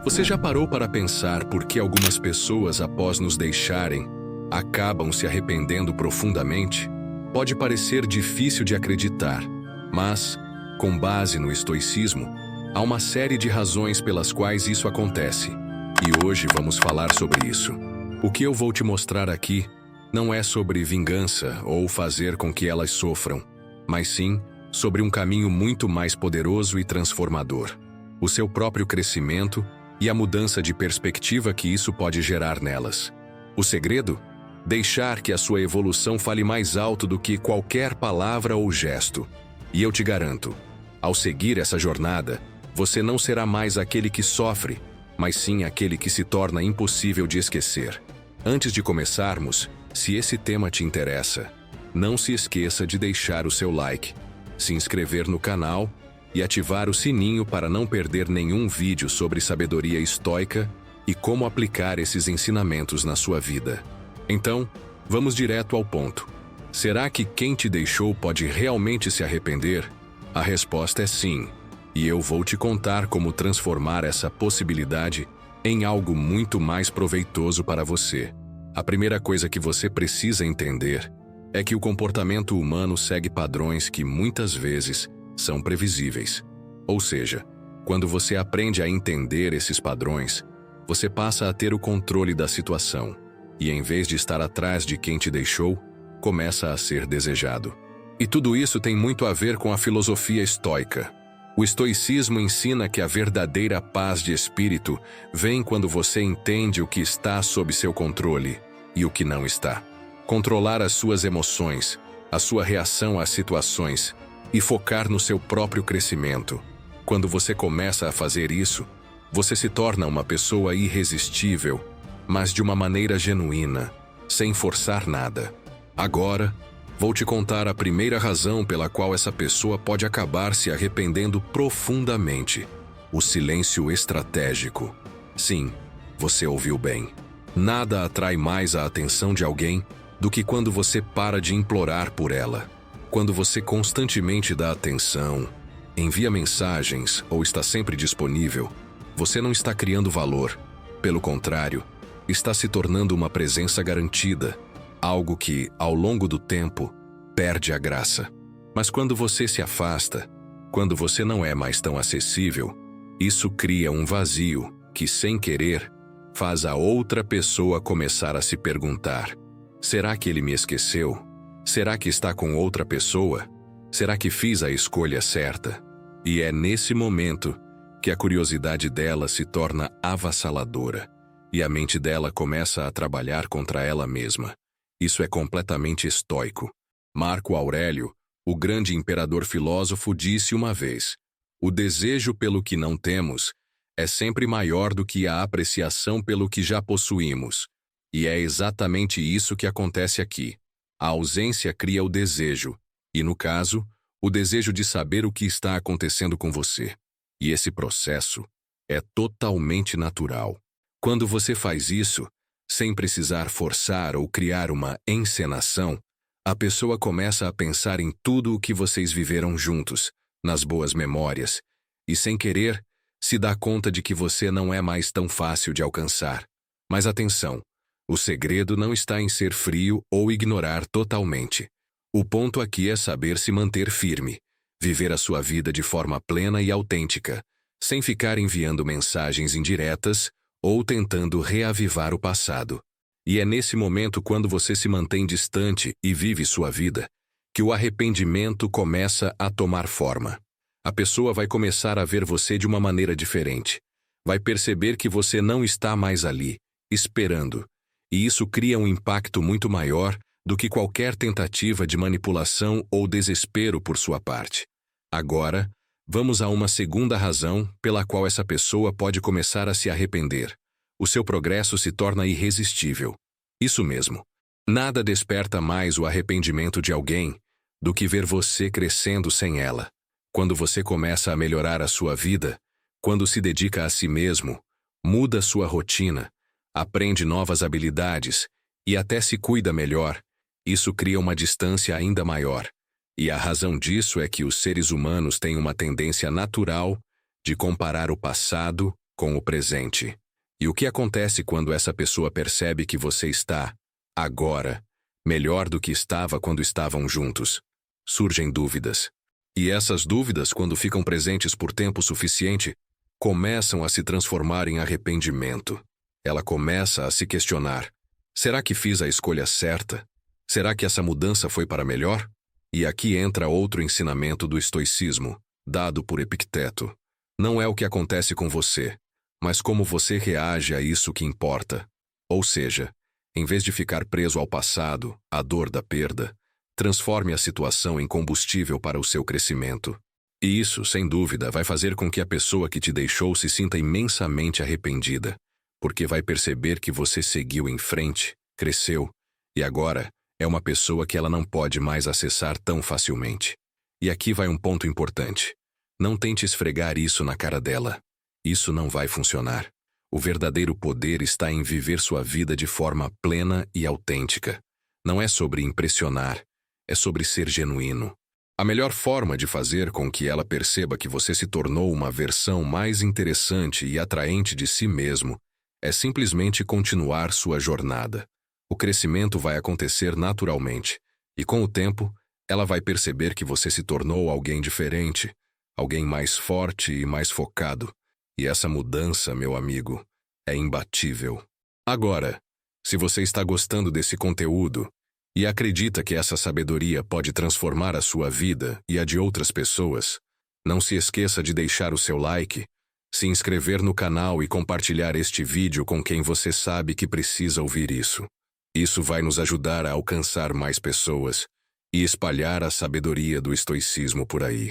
Você já parou para pensar por que algumas pessoas, após nos deixarem, acabam se arrependendo profundamente? Pode parecer difícil de acreditar, mas, com base no estoicismo, há uma série de razões pelas quais isso acontece. E hoje vamos falar sobre isso. O que eu vou te mostrar aqui não é sobre vingança ou fazer com que elas sofram, mas sim sobre um caminho muito mais poderoso e transformador. O seu próprio crescimento e a mudança de perspectiva que isso pode gerar nelas. O segredo? Deixar que a sua evolução fale mais alto do que qualquer palavra ou gesto. E eu te garanto, ao seguir essa jornada, você não será mais aquele que sofre, mas sim aquele que se torna impossível de esquecer. Antes de começarmos, se esse tema te interessa, não se esqueça de deixar o seu like, se inscrever no canal e ativar o sininho para não perder nenhum vídeo sobre sabedoria estoica e como aplicar esses ensinamentos na sua vida. Então, vamos direto ao ponto. Será que quem te deixou pode realmente se arrepender? A resposta é sim, e eu vou te contar como transformar essa possibilidade em algo muito mais proveitoso para você. A primeira coisa que você precisa entender é que o comportamento humano segue padrões que muitas vezes são previsíveis. Ou seja, quando você aprende a entender esses padrões, você passa a ter o controle da situação e, em vez de estar atrás de quem te deixou, começa a ser desejado. E tudo isso tem muito a ver com a filosofia estoica. O estoicismo ensina que a verdadeira paz de espírito vem quando você entende o que está sob seu controle e o que não está. Controlar as suas emoções, a sua reação às situações e focar no seu próprio crescimento. Quando você começa a fazer isso, você se torna uma pessoa irresistível, mas de uma maneira genuína, sem forçar nada. Agora, vou te contar a primeira razão pela qual essa pessoa pode acabar se arrependendo profundamente: o silêncio estratégico. Sim, você ouviu bem. Nada atrai mais a atenção de alguém do que quando você para de implorar por ela. Quando você constantemente dá atenção, envia mensagens ou está sempre disponível, você não está criando valor. Pelo contrário, está se tornando uma presença garantida, algo que, ao longo do tempo, perde a graça. Mas quando você se afasta, quando você não é mais tão acessível, isso cria um vazio que, sem querer, faz a outra pessoa começar a se perguntar: será que ele me esqueceu? Será que está com outra pessoa? Será que fiz a escolha certa? E é nesse momento que a curiosidade dela se torna avassaladora e a mente dela começa a trabalhar contra ela mesma. Isso é completamente estoico. Marco Aurélio, o grande imperador filósofo, disse uma vez: o desejo pelo que não temos é sempre maior do que a apreciação pelo que já possuímos. E é exatamente isso que acontece aqui. A ausência cria o desejo, e no caso, o desejo de saber o que está acontecendo com você. E esse processo é totalmente natural. Quando você faz isso, sem precisar forçar ou criar uma encenação, a pessoa começa a pensar em tudo o que vocês viveram juntos, nas boas memórias, e sem querer, se dá conta de que você não é mais tão fácil de alcançar. Mas atenção! O segredo não está em ser frio ou ignorar totalmente. O ponto aqui é saber se manter firme, viver a sua vida de forma plena e autêntica, sem ficar enviando mensagens indiretas ou tentando reavivar o passado. E é nesse momento, quando você se mantém distante e vive sua vida, que o arrependimento começa a tomar forma. A pessoa vai começar a ver você de uma maneira diferente. Vai perceber que você não está mais ali, esperando. E isso cria um impacto muito maior do que qualquer tentativa de manipulação ou desespero por sua parte. Agora, vamos a uma segunda razão pela qual essa pessoa pode começar a se arrepender. O seu progresso se torna irresistível. Isso mesmo. Nada desperta mais o arrependimento de alguém do que ver você crescendo sem ela. Quando você começa a melhorar a sua vida, quando se dedica a si mesmo, muda sua rotina, aprende novas habilidades e até se cuida melhor, isso cria uma distância ainda maior. E a razão disso é que os seres humanos têm uma tendência natural de comparar o passado com o presente. E o que acontece quando essa pessoa percebe que você está, agora, melhor do que estava quando estavam juntos? Surgem dúvidas. E essas dúvidas, quando ficam presentes por tempo suficiente, começam a se transformar em arrependimento. Ela começa a se questionar: será que fiz a escolha certa? Será que essa mudança foi para melhor? E aqui entra outro ensinamento do estoicismo, dado por Epicteto. Não é o que acontece com você, mas como você reage a isso que importa. Ou seja, em vez de ficar preso ao passado, à dor da perda, transforme a situação em combustível para o seu crescimento. E isso, sem dúvida, vai fazer com que a pessoa que te deixou se sinta imensamente arrependida, porque vai perceber que você seguiu em frente, cresceu, e agora é uma pessoa que ela não pode mais acessar tão facilmente. E aqui vai um ponto importante. Não tente esfregar isso na cara dela. Isso não vai funcionar. O verdadeiro poder está em viver sua vida de forma plena e autêntica. Não é sobre impressionar, é sobre ser genuíno. A melhor forma de fazer com que ela perceba que você se tornou uma versão mais interessante e atraente de si mesmo é simplesmente continuar sua jornada. O crescimento vai acontecer naturalmente, e com o tempo, ela vai perceber que você se tornou alguém diferente, alguém mais forte e mais focado. E essa mudança, meu amigo, é imbatível. Agora, se você está gostando desse conteúdo e acredita que essa sabedoria pode transformar a sua vida e a de outras pessoas, não se esqueça de deixar o seu like, se inscrever no canal e compartilhar este vídeo com quem você sabe que precisa ouvir isso. Isso vai nos ajudar a alcançar mais pessoas e espalhar a sabedoria do estoicismo por aí.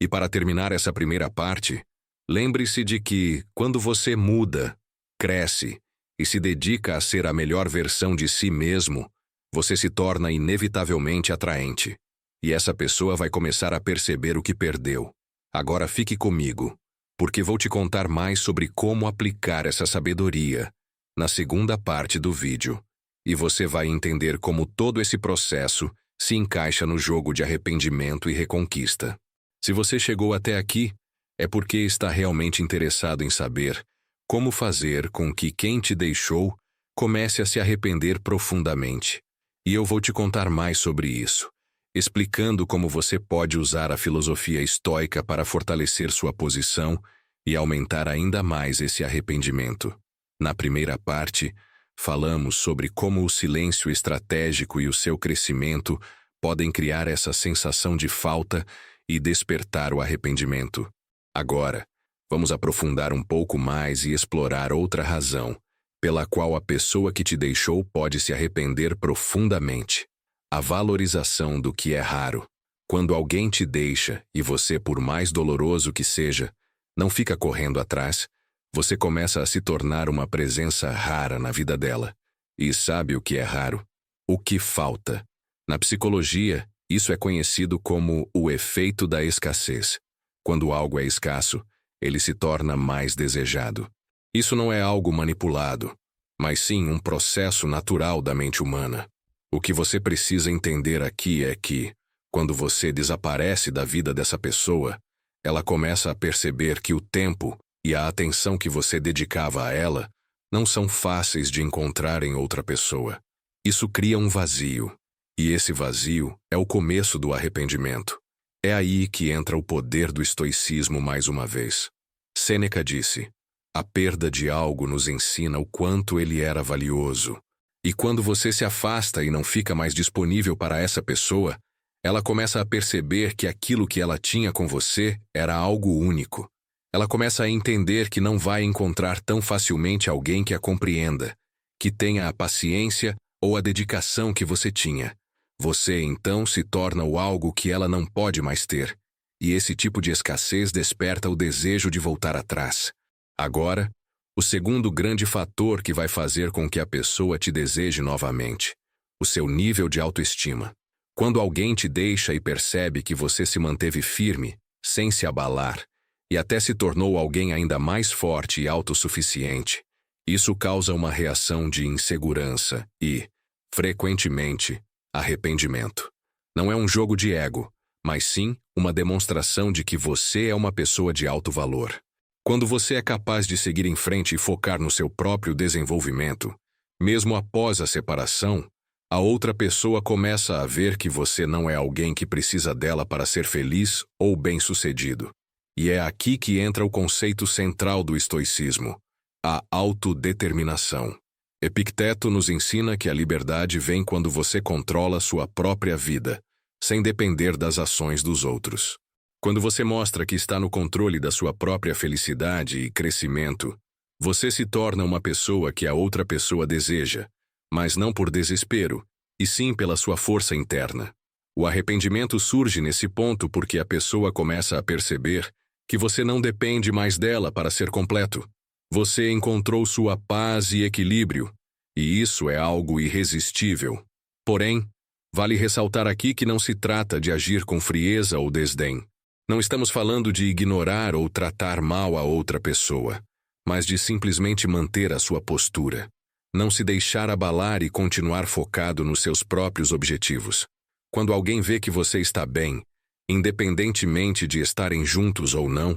E para terminar essa primeira parte, lembre-se de que, quando você muda, cresce e se dedica a ser a melhor versão de si mesmo, você se torna inevitavelmente atraente. E essa pessoa vai começar a perceber o que perdeu. Agora fique comigo, porque vou te contar mais sobre como aplicar essa sabedoria na segunda parte do vídeo. E você vai entender como todo esse processo se encaixa no jogo de arrependimento e reconquista. Se você chegou até aqui, é porque está realmente interessado em saber como fazer com que quem te deixou comece a se arrepender profundamente. E eu vou te contar mais sobre isso, explicando como você pode usar a filosofia estoica para fortalecer sua posição e aumentar ainda mais esse arrependimento. Na primeira parte, falamos sobre como o silêncio estratégico e o seu crescimento podem criar essa sensação de falta e despertar o arrependimento. Agora, vamos aprofundar um pouco mais e explorar outra razão pela qual a pessoa que te deixou pode se arrepender profundamente. A valorização do que é raro. Quando alguém te deixa e você, por mais doloroso que seja, não fica correndo atrás, você começa a se tornar uma presença rara na vida dela. E sabe o que é raro? O que falta. Na psicologia, isso é conhecido como o efeito da escassez. Quando algo é escasso, ele se torna mais desejado. Isso não é algo manipulado, mas sim um processo natural da mente humana. O que você precisa entender aqui é que, quando você desaparece da vida dessa pessoa, ela começa a perceber que o tempo e a atenção que você dedicava a ela não são fáceis de encontrar em outra pessoa. Isso cria um vazio, e esse vazio é o começo do arrependimento. É aí que entra o poder do estoicismo mais uma vez. Sêneca disse: a perda de algo nos ensina o quanto ele era valioso. E quando você se afasta e não fica mais disponível para essa pessoa, ela começa a perceber que aquilo que ela tinha com você era algo único. Ela começa a entender que não vai encontrar tão facilmente alguém que a compreenda, que tenha a paciência ou a dedicação que você tinha. Você, então, se torna o algo que ela não pode mais ter. E esse tipo de escassez desperta o desejo de voltar atrás. Agora, o segundo grande fator que vai fazer com que a pessoa te deseje novamente: o seu nível de autoestima. Quando alguém te deixa e percebe que você se manteve firme, sem se abalar, e até se tornou alguém ainda mais forte e autossuficiente, isso causa uma reação de insegurança e, frequentemente, arrependimento. Não é um jogo de ego, mas sim uma demonstração de que você é uma pessoa de alto valor. Quando você é capaz de seguir em frente e focar no seu próprio desenvolvimento, mesmo após a separação, a outra pessoa começa a ver que você não é alguém que precisa dela para ser feliz ou bem-sucedido. E é aqui que entra o conceito central do estoicismo, a autodeterminação. Epicteto nos ensina que a liberdade vem quando você controla sua própria vida, sem depender das ações dos outros. Quando você mostra que está no controle da sua própria felicidade e crescimento, você se torna uma pessoa que a outra pessoa deseja, mas não por desespero, e sim pela sua força interna. O arrependimento surge nesse ponto porque a pessoa começa a perceber que você não depende mais dela para ser completo. Você encontrou sua paz e equilíbrio, e isso é algo irresistível. Porém, vale ressaltar aqui que não se trata de agir com frieza ou desdém. Não estamos falando de ignorar ou tratar mal a outra pessoa, mas de simplesmente manter a sua postura. Não se deixar abalar e continuar focado nos seus próprios objetivos. Quando alguém vê que você está bem, independentemente de estarem juntos ou não,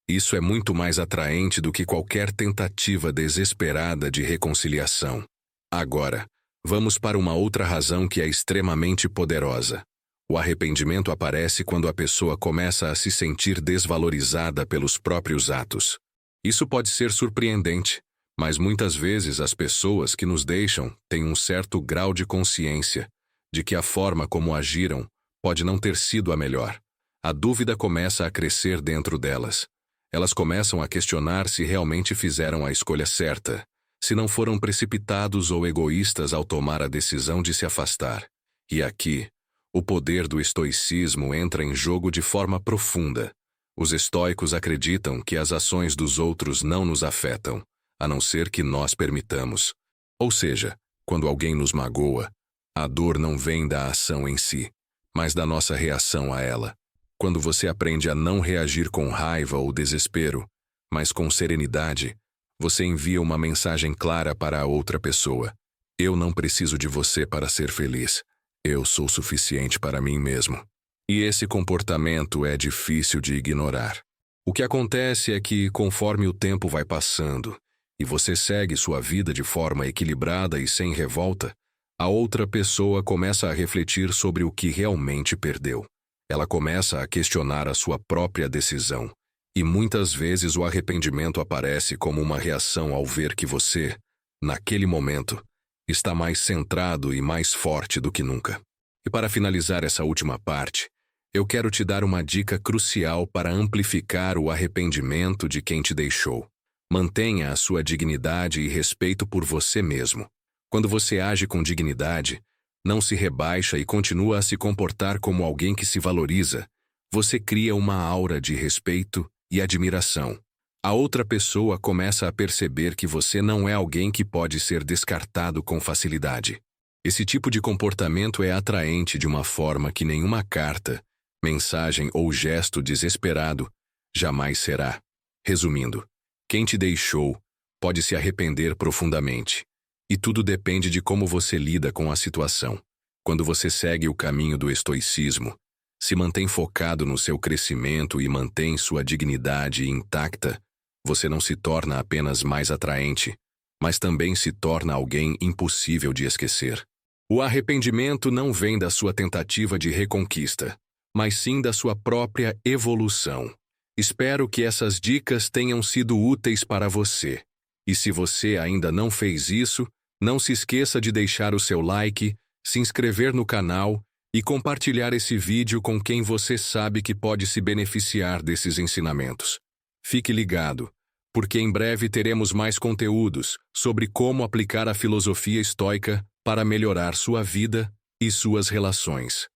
isso é muito mais atraente do que qualquer tentativa desesperada de reconciliação. Agora, vamos para uma outra razão que é extremamente poderosa. O arrependimento aparece quando a pessoa começa a se sentir desvalorizada pelos próprios atos. Isso pode ser surpreendente, mas muitas vezes as pessoas que nos deixam têm um certo grau de consciência de que a forma como agiram pode não ter sido a melhor. A dúvida começa a crescer dentro delas. Elas começam a questionar se realmente fizeram a escolha certa, se não foram precipitados ou egoístas ao tomar a decisão de se afastar. E aqui, o poder do estoicismo entra em jogo de forma profunda. Os estoicos acreditam que as ações dos outros não nos afetam, a não ser que nós permitamos. Ou seja, quando alguém nos magoa, a dor não vem da ação em si, mas da nossa reação a ela. Quando você aprende a não reagir com raiva ou desespero, mas com serenidade, você envia uma mensagem clara para a outra pessoa. Eu não preciso de você para ser feliz. Eu sou suficiente para mim mesmo. E esse comportamento é difícil de ignorar. O que acontece é que, conforme o tempo vai passando, e você segue sua vida de forma equilibrada e sem revolta, a outra pessoa começa a refletir sobre o que realmente perdeu. Ela começa a questionar a sua própria decisão, e muitas vezes o arrependimento aparece como uma reação ao ver que você, naquele momento, está mais centrado e mais forte do que nunca. E para finalizar essa última parte, eu quero te dar uma dica crucial para amplificar o arrependimento de quem te deixou. Mantenha a sua dignidade e respeito por você mesmo. Quando você age com dignidade, não se rebaixa e continua a se comportar como alguém que se valoriza, você cria uma aura de respeito e admiração. A outra pessoa começa a perceber que você não é alguém que pode ser descartado com facilidade. Esse tipo de comportamento é atraente de uma forma que nenhuma carta, mensagem ou gesto desesperado jamais será. Resumindo, quem te deixou pode se arrepender profundamente. E tudo depende de como você lida com a situação. Quando você segue o caminho do estoicismo, se mantém focado no seu crescimento e mantém sua dignidade intacta, você não se torna apenas mais atraente, mas também se torna alguém impossível de esquecer. O arrependimento não vem da sua tentativa de reconquista, mas sim da sua própria evolução. Espero que essas dicas tenham sido úteis para você. E se você ainda não fez isso, não se esqueça de deixar o seu like, se inscrever no canal e compartilhar esse vídeo com quem você sabe que pode se beneficiar desses ensinamentos. Fique ligado, porque em breve teremos mais conteúdos sobre como aplicar a filosofia estoica para melhorar sua vida e suas relações.